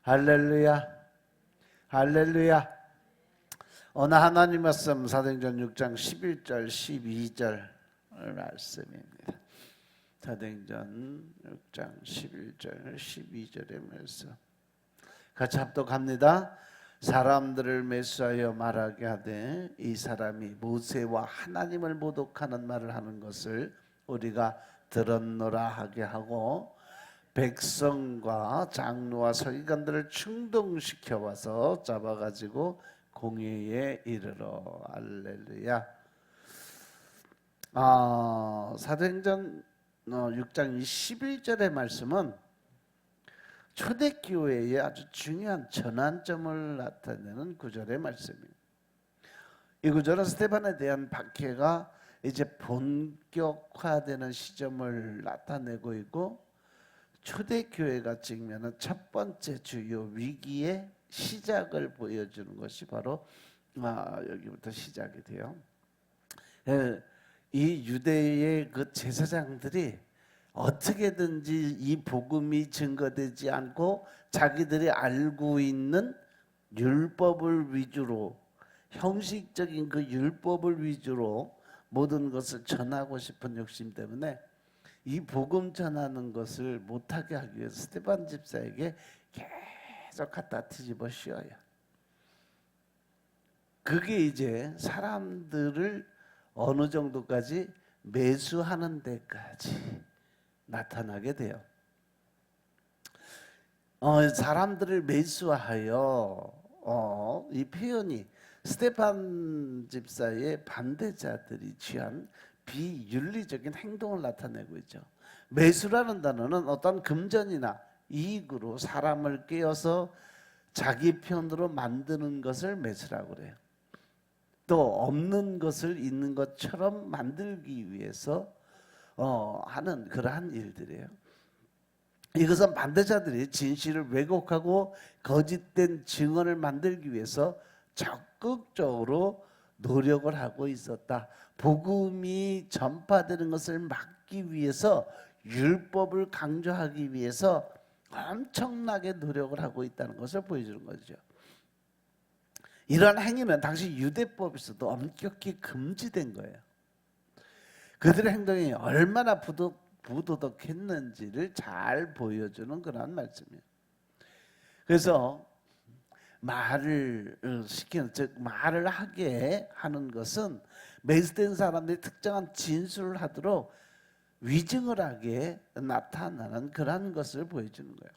할렐루야, 할렐루야. 오늘 하나님 말씀 사도행전 6장 11절 12절 말씀입니다. 사도행전 6장 11절 12절의 말씀 같이 합독합니다. 사람들을 매수하여 말하게 하되 이 사람이 모세와 하나님을 모독하는 말을 하는 것을 우리가 들었노라 하게 하고 백성과 장로와 서기관들을 충동시켜 와서 잡아가지고 공회에 이르러. 할렐루야. 사도행전 6장 11절의 말씀은 초대교회의 아주 중요한 전환점을 나타내는 구절의 말씀입니다. 이 구절은 스데반에 대한 박해가 이제 본격화되는 시점을 나타내고 있고, 초대교회가 직면한 첫 번째 주요 위기의 시작을 보여주는 것이 바로 여기부터 시작이 돼요. 이 유대의 그 제사장들이 어떻게든지 이 복음이 증거되지 않고 자기들이 알고 있는 율법을 위주로, 형식적인 그 율법을 위주로 모든 것을 전하고 싶은 욕심 때문에 이 복음 전하는 것을 못하게 하기 위해서 스데반 집사에게 계속 갖다 뒤집어 씌워요. 그게 이제 사람들을 어느 정도까지 매수하는 데까지 나타나게 돼요. 사람들을 매수하여, 이 표현이 스데반 집사의 반대자들이 취한 비윤리적인 행동을 나타내고 있죠. 매수라는 단어는 어떤 금전이나 이익으로 사람을 깨어서 자기 편으로 만드는 것을 매수라고 그래요. 또 없는 것을 있는 것처럼 만들기 위해서 하는 그러한 일들이에요. 이것은 반대자들이 진실을 왜곡하고 거짓된 증언을 만들기 위해서 적극적으로 노력을 하고 있었다. 복음이 전파되는 것을 막기 위해서, 율법을 강조하기 위해서 엄청나게 노력을 하고 있다는 것을 보여주는 거죠. 이러한 행위는 당시 유대법에서도 엄격히 금지된 거예요. 그들의 행동이 얼마나 부도덕했는지를 잘 보여주는 그런 말씀이에요. 그래서 말을 시키는, 즉 말을 하게 하는 것은 매수된 사람들이 특정한 진술을 하도록 위증을 하게 나타나는 그런 것을 보여주는 거예요.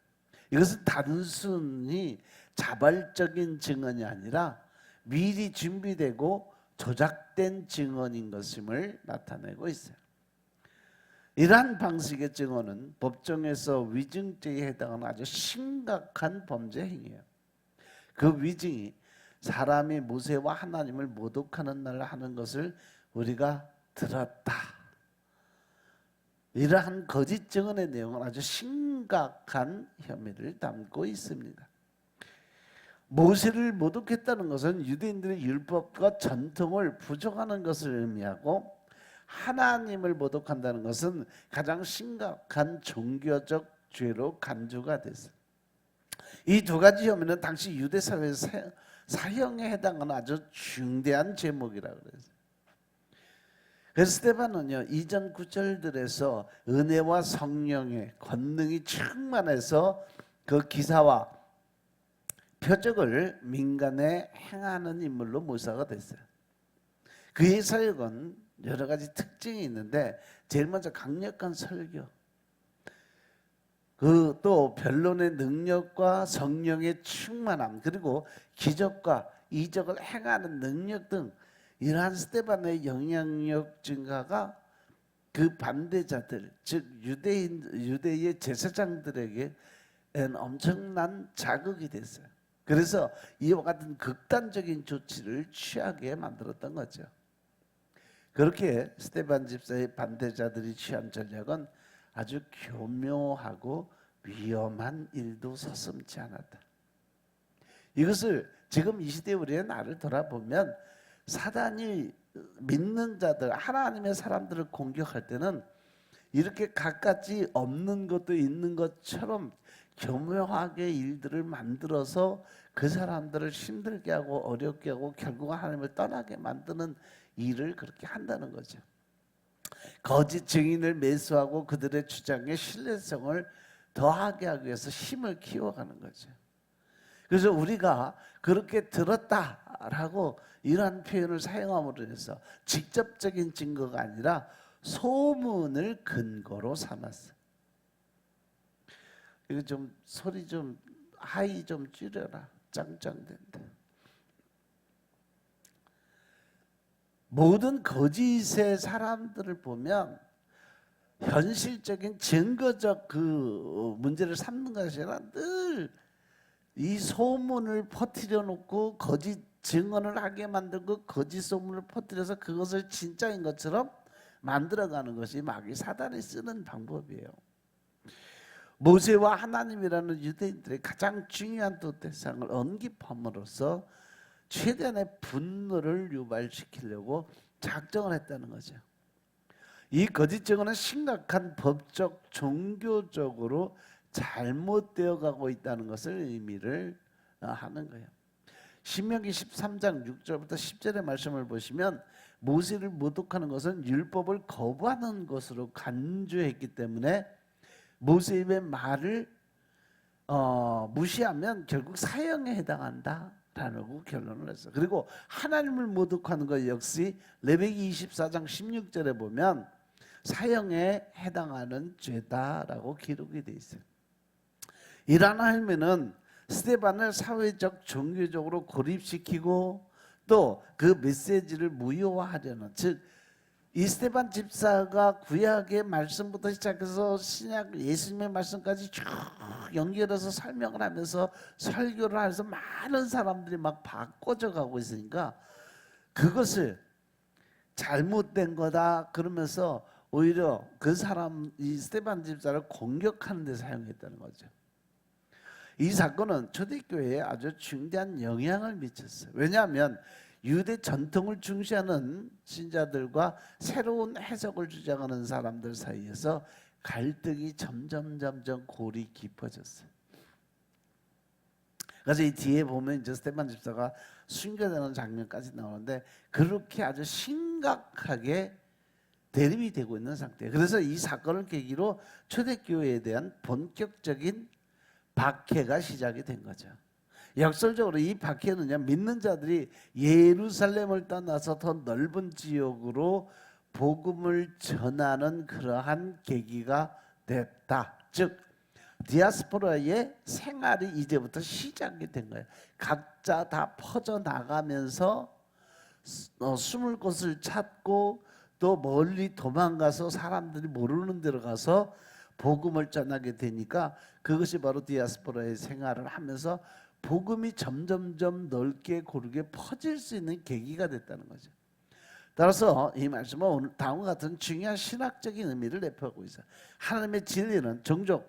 이것은 단순히 자발적인 증언이 아니라 미리 준비되고 조작된 증언인 것임을 나타내고 있어요. 이러한 방식의 증언은 법정에서 위증죄에 해당하는 아주 심각한 범죄 행위예요. 그 위증이 사람이 모세와 하나님을 모독하는 말을 하는 것을 우리가 들었다. 이러한 거짓 증언의 내용은 아주 심각한 혐의를 담고 있습니다. 모세를 모독했다는 것은 유대인들의 율법과 전통을 부정하는 것을 의미하고, 하나님을 모독한다는 것은 가장 심각한 종교적 죄로 간주가 됐어요. 이 두 가지 혐의는 당시 유대 사회에서 사형에 해당하는 아주 중대한 제목이라고 그랬어요. 그래서 스데반은요, 이전 구절들에서 은혜와 성령의 권능이 충만해서 그 기사와 표적을 민간에 행하는 인물로 묘사가 됐어요. 그의 사역은 여러 가지 특징이 있는데, 제일 먼저 강력한 설교, 또 변론의 능력과 성령의 충만함, 그리고 기적과 이적을 행하는 능력 등 이러한 스데반의 영향력 증가가 그 반대자들, 즉 유대의 제사장들에게 엄청난 자극이 됐어요. 그래서 이와 같은 극단적인 조치를 취하게 만들었던 거죠. 그렇게 스데반 집사의 반대자들이 취한 전략은 아주 교묘하고 위험한 일도 서슴지 않았다. 이것을 지금 이 시대 우리의 나를 돌아보면, 사단이 믿는 자들, 하나님의 사람들을 공격할 때는 이렇게 갖가지 없는 것도 있는 것처럼 교묘하게 일들을 만들어서 그 사람들을 힘들게 하고 어렵게 하고 결국 하나님을 떠나게 만드는 일을 그렇게 한다는 거죠. 거짓 증인을 매수하고 그들의 주장에 신뢰성을 더하게 하기 위해서 힘을 키워가는 거죠. 그래서 우리가 그렇게 들었다라고 이러한 표현을 사용함으로 인해서 직접적인 증거가 아니라 소문을 근거로 삼았어요. 이거 좀 소리 좀 하이 좀 줄여라. 짱짱된다. 모든 거짓의 사람들을 보면 현실적인 증거적 그 문제를 삼는 것이 아니라 늘 이 소문을 퍼뜨려 놓고 거짓 증언을 하게 만들고 거짓 소문을 퍼뜨려서 그것을 진짜인 것처럼 만들어가는 것이 마귀 사단이 쓰는 방법이에요. 모세와 하나님이라는 유대인들의 가장 중요한 또 대상을 언급함으로써 최대한의 분노를 유발시키려고 작정을 했다는 거죠. 이 거짓 증언은 심각한 법적, 종교적으로 잘못되어 가고 있다는 것을 의미를 하는 거예요. 신명기 13장 6절부터 10절의 말씀을 보시면 모세를 모독하는 것은 율법을 거부하는 것으로 간주했기 때문에 모세의 말을 무시하면 결국 사형에 해당한다라고 결론을 했어요. 그리고 하나님을 모독하는 것 역시 레위기 24장 16절에 보면 사형에 해당하는 죄다라고 기록이 되어 있어요. 이러한 할매는 스데반을 사회적 종교적으로 고립시키고 또 그 메시지를 무효화하려는, 즉 이 스데반 집사가 구약의 말씀부터 시작해서 신약 예수님의 말씀까지 쭉 연결해서 설명을 하면서 설교를 하면서 많은 사람들이 막 바꿔져 가고 있으니까 그것을 잘못된 거다 그러면서 오히려 그 사람, 이 스데반 집사를 공격하는 데 사용했다는 거죠. 이 사건은 초대교회에 아주 중대한 영향을 미쳤어요. 왜냐하면 유대 전통을 중시하는 신자들과 새로운 해석을 주장하는 사람들 사이에서 갈등이 점점 골이 깊어졌어요. 그래서 이 뒤에 보면 이제 스데반 집사가 순교되는 장면까지 나오는데 그렇게 아주 심각하게 대립이 되고 있는 상태예요. 그래서 이 사건을 계기로 초대교회에 대한 본격적인 박해가 시작이 된 거죠. 역설적으로 이 박해는요, 믿는 자들이 예루살렘을 떠나서 더 넓은 지역으로 복음을 전하는 그러한 계기가 됐다. 즉 디아스포라의 생활이 이제부터 시작이 된 거예요. 각자 다 퍼져나가면서 숨을 곳을 찾고 또 멀리 도망가서 사람들이 모르는 데로 가서 복음을 전하게 되니까 그것이 바로 디아스포라의 생활을 하면서 복음이 점점점 넓게 고르게 퍼질 수 있는 계기가 됐다는 거죠. 따라서 이 말씀은 오늘 다음과 같은 중요한 신학적인 의미를 내포하고 있어요. 하나님의 진리는 종종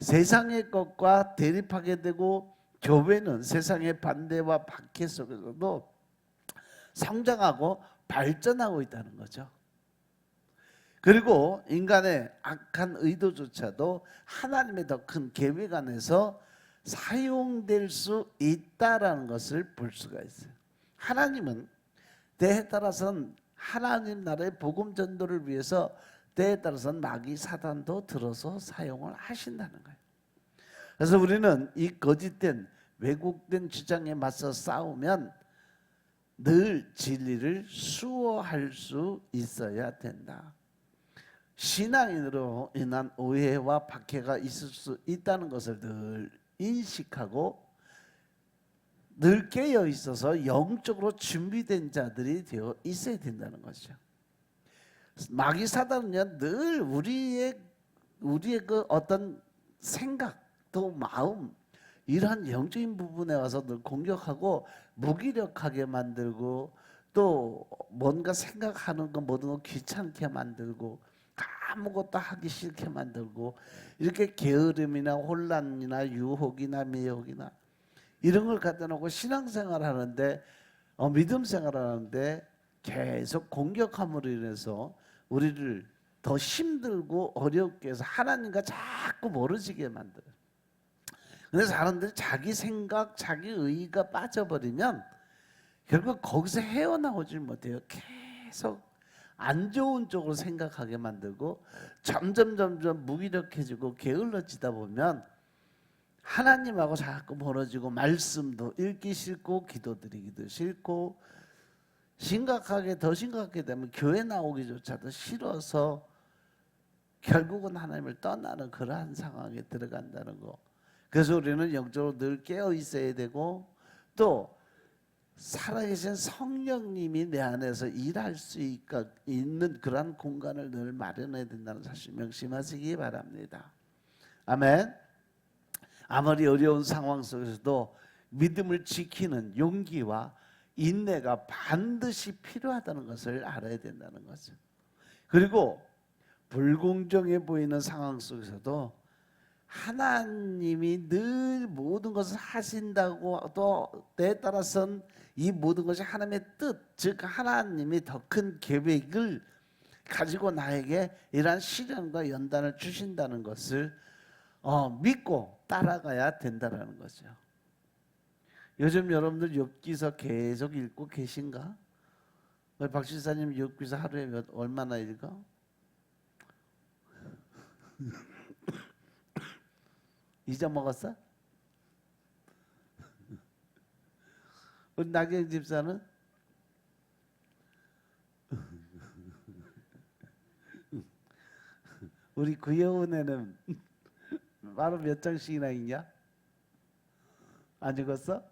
세상의 것과 대립하게 되고 교회는 세상의 반대와 박해 속에서도 성장하고 발전하고 있다는 거죠. 그리고 인간의 악한 의도조차도 하나님의 더 큰 계획 안에서 사용될 수 있다라는 것을 볼 수가 있어요. 하나님은 때에 따라서는 하나님 나라의 복음 전도를 위해서 때에 따라서는 마귀 사단도 들어서 사용을 하신다는 거예요. 그래서 우리는 이 거짓된 왜곡된 주장에 맞서 싸우면 늘 진리를 수호할 수 있어야 된다. 신앙인으로 인한 오해와 박해가 있을 수 있다는 것을 늘 인식하고 늘 깨어 있어서 영적으로 준비된 자들이 되어 있어야 된다는 것이죠. 마귀 사단은요, 늘 우리의 그 어떤 생각 또 마음 이러한 영적인 부분에 와서 늘 공격하고 무기력하게 만들고 또 뭔가 생각하는 거 모든 거 귀찮게 만들고 아무것도 하기 싫게 만들고 이렇게 게으름이나 혼란이나 유혹이나 미혹이나 이런 걸 갖다 놓고 신앙생활 하는데 믿음 생활 하는데 계속 공격함으로 인해서 우리를 더 힘들고 어렵게 해서 하나님과 자꾸 멀어지게 만들어요. 근데 사람들이 자기 생각, 자기 의의가 빠져버리면 결국 거기서 헤어나오질 못해요. 계속 안 좋은 쪽으로 생각하게 만들고 점점 무기력해지고 게을러지다 보면 하나님하고 자꾸 멀어지고 말씀도 읽기 싫고 기도드리기도 싫고 더 심각하게 되면 교회 나오기조차도 싫어서 결국은 하나님을 떠나는 그러한 상황에 들어간다는 거. 그래서 우리는 영적으로 늘 깨어 있어야 되고 또 살아계신 성령님이 내 안에서 일할 수 있는 그러한 공간을 늘 마련해야 된다는 사실 명심하시기 바랍니다. 아멘. 아무리 어려운 상황 속에서도 믿음을 지키는 용기와 인내가 반드시 필요하다는 것을 알아야 된다는 거죠. 그리고 불공정해 보이는 상황 속에서도 하나님이 늘 모든 것을 하신다고 또 때에 따라서는 이 모든 것이 하나님의 뜻, 즉 하나님이 더 큰 계획을 가지고 나에게 이러한 시련과 연단을 주신다는 것을 믿고 따라가야 된다는 거죠. 요즘 여러분들 욥기서 계속 읽고 계신가? 박 지사님 욥기서 하루에 얼마나 읽어? 잊어먹었어? 우리 나경 집사는? 우리 구여운에는 바로 몇 장씩이나 있냐? 안 읽었어?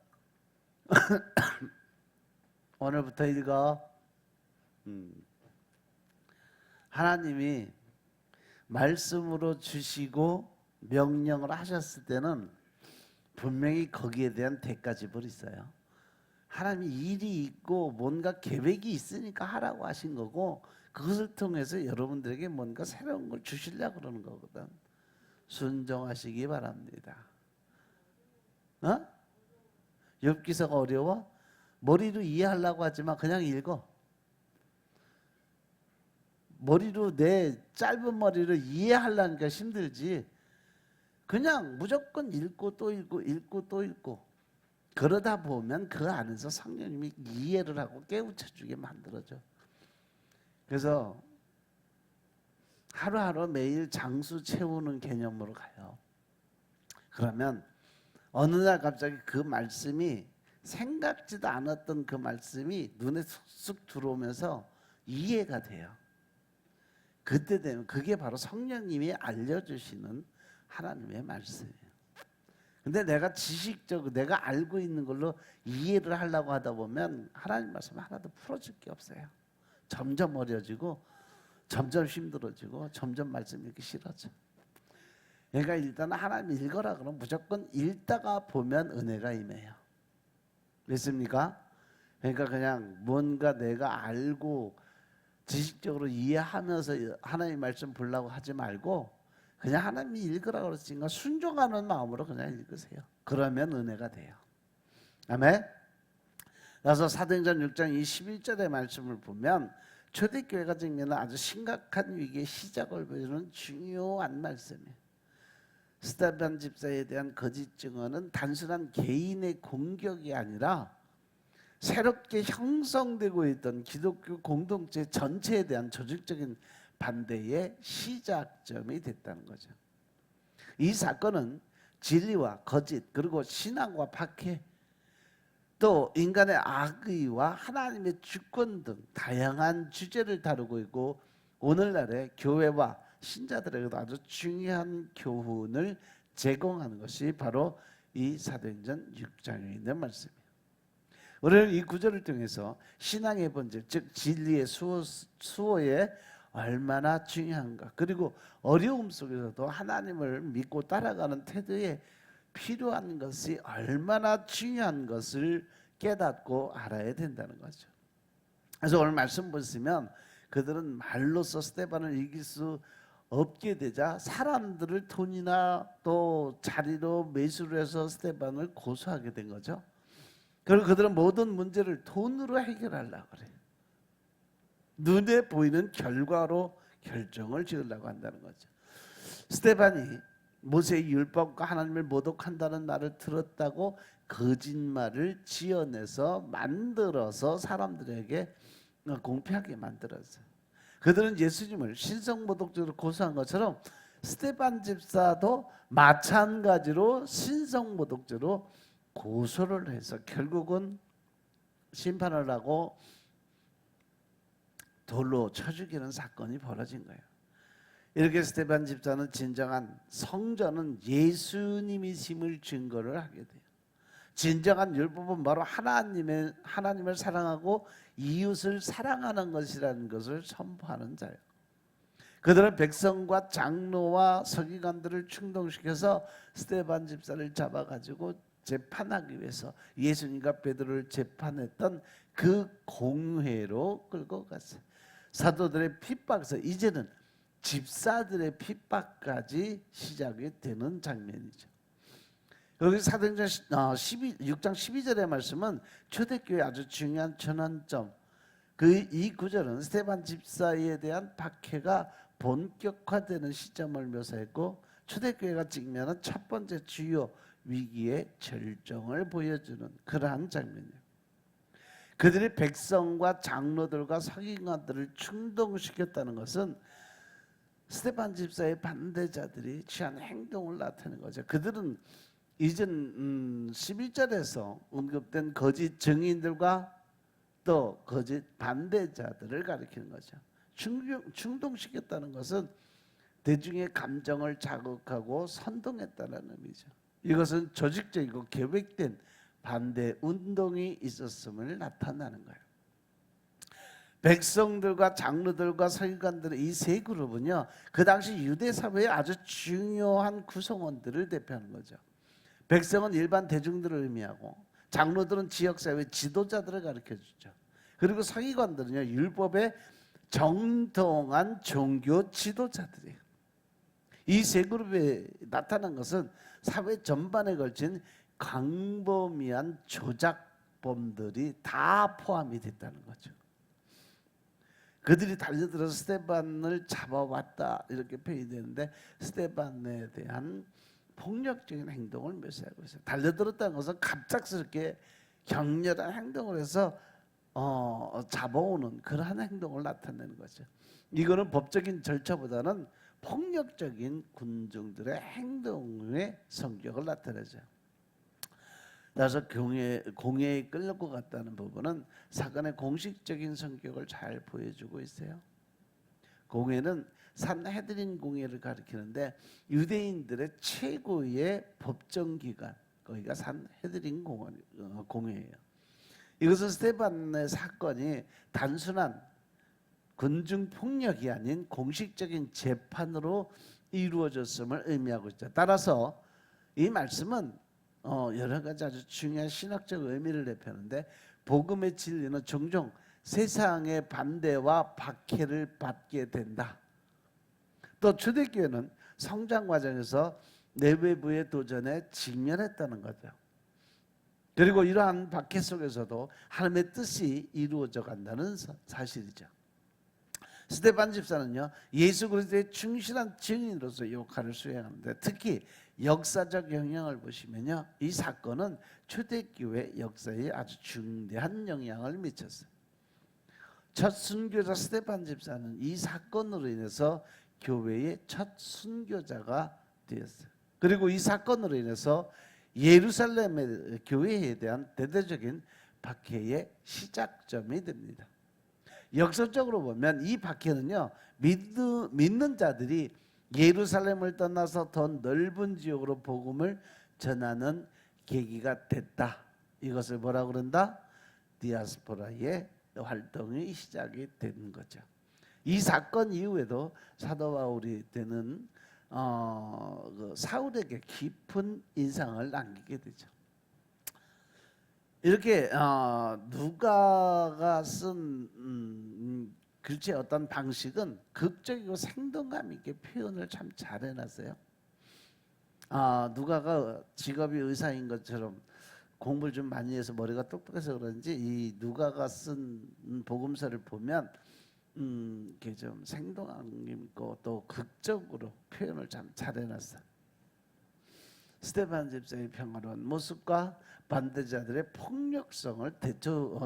오늘부터 읽어. 하나님이 말씀으로 주시고 명령을 하셨을 때는 분명히 거기에 대한 대가 지불이 있어요. 하나님이 일이 있고 뭔가 계획이 있으니까 하라고 하신 거고 그것을 통해서 여러분들에게 뭔가 새로운 걸 주시려고 그러는 거거든. 순종하시기 바랍니다. 욥기서가 어려워? 머리로 이해하려고 하지만 그냥 읽어. 내 짧은 머리로 이해하려니까 힘들지. 그냥 무조건 읽고 또 읽고 그러다 보면 그 안에서 성령님이 이해를 하고 깨우쳐주게 만들어져. 그래서 하루하루 매일 장수 채우는 개념으로 가요. 그러면 어느 날 갑자기 그 말씀이 생각지도 않았던 그 말씀이 눈에 쑥쑥 들어오면서 이해가 돼요. 그때 되면 그게 바로 성령님이 알려주시는 하나님의 말씀이에요. 근데 내가 지식적으로 내가 알고 있는 걸로 이해를 하려고 하다 보면 하나님 말씀 하나도 풀어줄 게 없어요. 점점 어려지고 점점 힘들어지고 점점 말씀이 읽기 싫어져. 그러니까 일단 하나님 읽어라 그러면 무조건 읽다가 보면 은혜가 임해요. 믿습니까? 그러니까 그냥 뭔가 내가 알고 지식적으로 이해하면서 하나님 말씀 보려고 하지 말고 그냥 하나님이 읽으라 그랬으니까 순종하는 마음으로 그냥 읽으세요. 그러면 은혜가 돼요. 아멘. 그래서 사도행전 6장 21절의 말씀을 보면 초대교회가 직면한 아주 심각한 위기의 시작을 보여주는 중요한 말씀이에요. 스데반 집사에 대한 거짓 증언은 단순한 개인의 공격이 아니라 새롭게 형성되고 있던 기독교 공동체 전체에 대한 조직적인 반대의 시작점이 됐다는 거죠. 이 사건은 진리와 거짓 그리고 신앙과 박해 또 인간의 악의와 하나님의 주권 등 다양한 주제를 다루고 있고 오늘날의 교회와 신자들에게도 아주 중요한 교훈을 제공하는 것이 바로 이 사도행전 6장에 있는 말씀이에요. 우리는 이 구절을 통해서 신앙의 본질 즉 진리의 수호에 얼마나 중요한가 그리고 어려움 속에서도 하나님을 믿고 따라가는 태도에 필요한 것이 얼마나 중요한 것을 깨닫고 알아야 된다는 거죠. 그래서 오늘 말씀 보시면 그들은 말로써 스데반을 이길 수 없게 되자 사람들을 돈이나 또 자리로 매수를 해서 스데반을 고소하게 된 거죠. 그리고 그들은 모든 문제를 돈으로 해결하려고 그래요. 눈에 보이는 결과로 결정을 지으려고 한다는 거죠. 스데반이 모세의 율법과 하나님을 모독한다는 말을 들었다고 거짓말을 지어내서 만들어서 사람들에게 공표하게 만들었어요. 그들은 예수님을 신성모독죄로 고소한 것처럼 스데반 집사도 마찬가지로 신성모독죄로 고소를 해서 결국은 심판을 하고 돌로 쳐 죽이는 사건이 벌어진 거예요. 이렇게 스데반 집사는 진정한 성전은 예수님이심을 증거를 하게 돼요. 진정한 율법은 바로 하나님을 사랑하고 이웃을 사랑하는 것이라는 것을 선포하는 자예요. 그들은 백성과 장로와 서기관들을 충동시켜서 스데반 집사를 잡아가지고 재판하기 위해서 예수님과 베드로를 재판했던 그 공회로 끌고 갔어요. 사도들의 핍박에서 이제는 집사들의 핍박까지 시작이 되는 장면이죠. 여기 사도행전 6장 12절의 말씀은 초대교회 아주 중요한 전환점. 이 구절은 스데반 집사에 대한 박해가 본격화되는 시점을 묘사했고 초대교회가 직면한 첫 번째 주요 위기의 절정을 보여주는 그러한 장면이에요. 그들이 백성과 장로들과 서기관들을 충동시켰다는 것은 스데반 집사의 반대자들이 취한 행동을 나타내는 거죠. 그들은 이전 11절에서 언급된 거짓 증인들과 또 거짓 반대자들을 가리키는 거죠. 충동시켰다는 것은 대중의 감정을 자극하고 선동했다는 의미죠. 이것은 조직적이고 계획된 반대 운동이 있었음을 나타나는 거예요. 백성들과 장로들과 서기관들의 이 세 그룹은요, 그 당시 유대 사회의 아주 중요한 구성원들을 대표하는 거죠. 백성은 일반 대중들을 의미하고 장로들은 지역사회 지도자들을 가르쳐주죠. 그리고 서기관들은요, 율법의 정통한 종교 지도자들이에요. 이 세 그룹에 나타난 것은 사회 전반에 걸친 광범위한 조작범들이 다 포함이 됐다는 거죠. 그들이 달려들어서 스데반을 잡아왔다 이렇게 표현이 되는데 스데반에 대한 폭력적인 행동을 묘사하고 있어요. 달려들었다는 것은 갑작스럽게 격렬한 행동을 해서 잡아오는 그러한 행동을 나타내는 거죠. 이거는 법적인 절차보다는 폭력적인 군중들의 행동의 성격을 나타내죠. 따라서 공회에 끌고 갔다는 부분은 사건의 공식적인 성격을 잘 보여주고 있어요. 공회는 산헤드린 공회를 가리키는데 유대인들의 최고의 법정기관, 거기가 산헤드린 공회예요. 이것은 스데반의 사건이 단순한 군중 폭력이 아닌 공식적인 재판으로 이루어졌음을 의미하고 있죠. 따라서 이 말씀은 여러 가지 아주 중요한 신학적 의미를 내포하는데 복음의 진리는 종종 세상의 반대와 박해를 받게 된다. 또 초대교회는 성장 과정에서 내외부의 도전에 직면했다는 거죠. 그리고 이러한 박해 속에서도 하나님의 뜻이 이루어져 간다는 사실이죠. 스데반 집사는요, 예수 그리스도의 충실한 증인으로서 역할을 수행하는데 특히 역사적 영향을 보시면요, 이 사건은 초대교회 역사에 아주 중대한 영향을 미쳤어요. 첫 순교자 스데반 집사는 이 사건으로 인해서 교회의 첫 순교자가 되었어요. 그리고 이 사건으로 인해서 예루살렘의 교회에 대한 대대적인 박해의 시작점이 됩니다. 역설적으로 보면 이 박해는요, 믿는 자들이 예루살렘을 떠나서 더 넓은 지역으로 복음을 전하는 계기가 됐다. 이것을 뭐라고 그런다? 디아스포라의 활동이 시작이 된 거죠. 이 사건 이후에도 사도 바울이 되는 사울에게 깊은 인상을 남기게 되죠. 이렇게 누가가 쓴 글씨의 어떤 방식은 극적이고 생동감 있게 표현을 참 잘 해놨어요. 누가가 직업이 의사인 것처럼 공부를 좀 많이 해서 머리가 똑똑해서 그런지 이 누가가 쓴 복음서를 보면 이게 좀 생동감 있고 또 극적으로 표현을 참 잘 해놨어요. 스데반 집사의 평화로운 모습과 반대자들의 폭력성을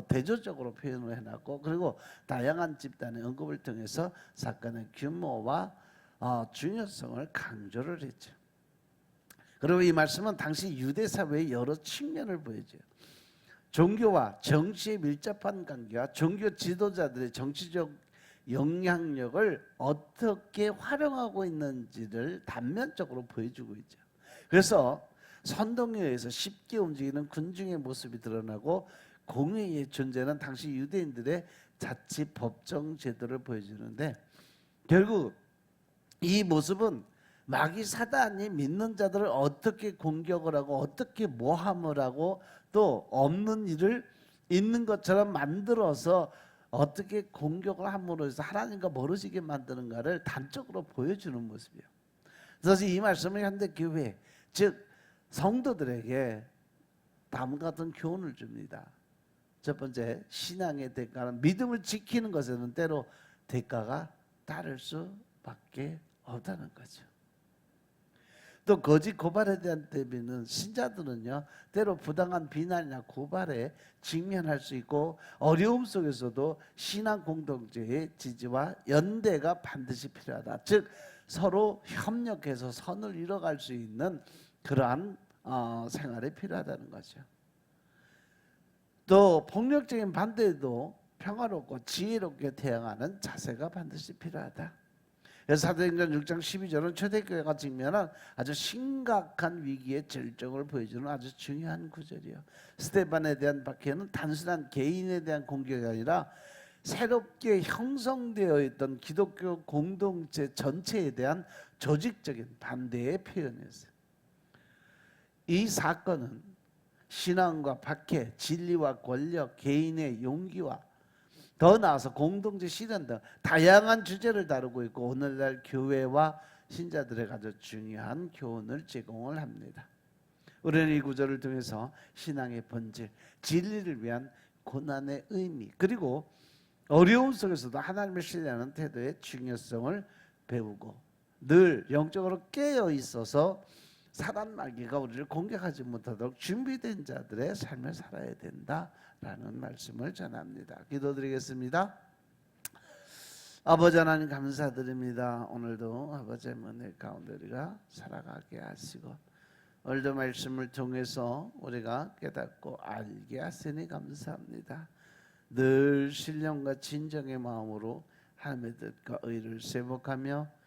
대조적으로 표현을 해놨고, 그리고 다양한 집단의 언급을 통해서 사건의 규모와 중요성을 강조를 했죠. 그리고 이 말씀은 당시 유대 사회의 여러 측면을 보여줘요. 종교와 정치의 밀접한 관계와 종교 지도자들의 정치적 영향력을 어떻게 활용하고 있는지를 단면적으로 보여주고 있죠. 그래서 선동에 의해서 쉽게 움직이는 군중의 모습이 드러나고, 공의의 존재는 당시 유대인들의 자치 법정 제도를 보여주는데, 결국 이 모습은 마귀 사단이 믿는 자들을 어떻게 공격을 하고 어떻게 모함을 하고 또 없는 일을 있는 것처럼 만들어서 어떻게 공격을 함으로 해서 하나님과 멀어지게 만드는가를 단적으로 보여주는 모습이에요. 그래서 이 말씀을 현대 교회, 즉 성도들에게 다음과 같은 교훈을 줍니다. 첫 번째, 신앙의 대가는 믿음을 지키는 것에는 때로 대가가 따를 수밖에 없다는 거죠. 또 거짓 고발에 대한 대비는 신자들은요, 때로 부당한 비난이나 고발에 직면할 수 있고, 어려움 속에서도 신앙 공동체의 지지와 연대가 반드시 필요하다. 즉 서로 협력해서 선을 이뤄갈 수 있는 그러한 생활이 필요하다는 거죠. 또 폭력적인 반대에도 평화롭고 지혜롭게 대응하는 자세가 반드시 필요하다. 그래서 사도행전 6장 12절은 초대교회가 직면한 아주 심각한 위기의 절정을 보여주는 아주 중요한 구절이에요. 스데반에 대한 박해는 단순한 개인에 대한 공격이 아니라 새롭게 형성되어 있던 기독교 공동체 전체에 대한 조직적인 반대의 표현이었어요. 이 사건은 신앙과 박해, 진리와 권력, 개인의 용기와 더 나아서 공동체 실현 등 다양한 주제를 다루고 있고, 오늘날 교회와 신자들에게 아주 중요한 교훈을 제공을 합니다. 우리는 이 구절을 통해서 신앙의 본질, 진리를 위한 고난의 의미, 그리고 어려움 속에서도 하나님을 신뢰하는 태도의 중요성을 배우고, 늘 영적으로 깨어 있어서 사단 마귀가 우리를 공격하지 못하도록 준비된 자들의 삶을 살아야 된다라는 말씀을 전합니다. 기도드리겠습니다. 아버지 하나님 감사드립니다. 오늘도 아버지의 은혜 가운데 우리가 살아가게 하시고, 오늘도 말씀을 통해서 우리가 깨닫고 알게 하시니 감사합니다. 늘 신령과 진정의 마음으로 하나님의 뜻과 의를 세복하며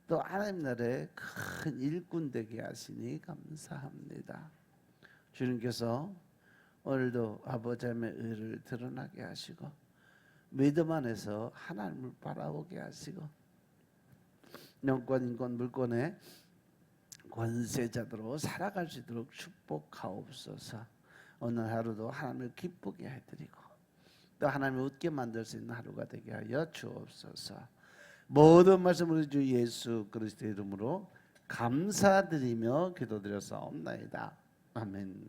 또 하나님 나라의 큰 일꾼 되게 하시니 감사합니다. 주님께서 오늘도 아버지 하나님의 의를 드러나게 하시고, 믿음 안에서 하나님을 바라보게 하시고, 영권, 인권, 물권의 권세자들로 살아갈 수 있도록 축복하옵소서. 오늘 하루도 하나님을 기쁘게 해드리고 또 하나님을 웃게 만들 수 있는 하루가 되게 하여 주옵소서. 모든 말씀 우리 주 예수 그리스도의 이름으로 감사드리며 기도드렸사옵나이다. 아멘.